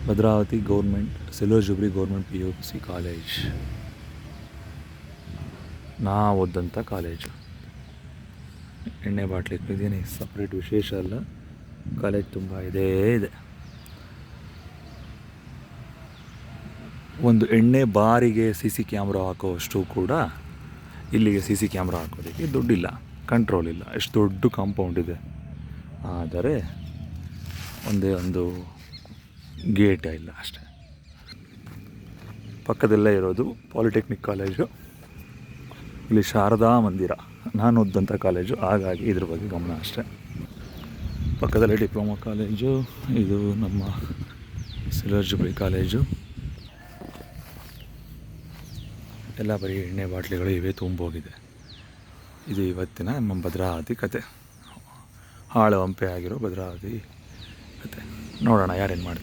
Bhadravati government silver jubilee government PUC college, ನಾ ಓದಂಥ college. ಎಣ್ಣೆ bottle ಇದೇನೇ separate ವಿಶೇಷ ಅಲ್ಲ, ಕಾಲೇಜ್ ತುಂಬ ಇದೆ. ಒಂದು ಎಣ್ಣೆ ಬಾರಿಗೆ CC ಕ್ಯಾಮ್ರಾ ಹಾಕೋವಷ್ಟು ಕೂಡ ಇಲ್ಲಿಗೆ CC ಕ್ಯಾಮ್ರಾ ಹಾಕೋದಕ್ಕೆ ದುಡ್ಡಿಲ್ಲ, ಕಂಟ್ರೋಲ್ ಇಲ್ಲ. ಎಷ್ಟು ದೊಡ್ಡ ಕಾಂಪೌಂಡ್ ಇದೆ, ಆದರೆ ಒಂದೇ ಒಂದು ಗೇಟ್ ಇಲ್ಲ ಅಷ್ಟೇ. ಪಕ್ಕದಲ್ಲೇ ಇರೋದು ಪಾಲಿಟೆಕ್ನಿಕ್ ಕಾಲೇಜು, ಇಲ್ಲಿ ಶಾರದಾ ಮಂದಿರ, ನಾನು ಓದಂಥ ಕಾಲೇಜು, ಹಾಗಾಗಿ ಇದ್ರ ಬಗ್ಗೆ ಗಮನ ಅಷ್ಟೇ. ಪಕ್ಕದಲ್ಲೇ ಡಿಪ್ಲೊಮಾ ಕಾಲೇಜು, ಇದು ನಮ್ಮ ಸಿಲ್ವರ್ ಜೂಬ್ಲಿ ಕಾಲೇಜು. ಎಲ್ಲ ಬರೀ ಎಣ್ಣೆ ಬಾಟ್ಲಿಗಳು ಇವೆ ತುಂಬೋಗಿದೆ. ಇದು ಇವತ್ತಿನ ನಮ್ಮ ಭದ್ರಾವತಿ ಕತೆ, ಹಾಳು ಹಂಪೆ ಆಗಿರೋ ಭದ್ರಾವತಿ ಕತೆ. ನೋಡೋಣ ಯಾರೇನು ಮಾಡ್ತಾರೆ.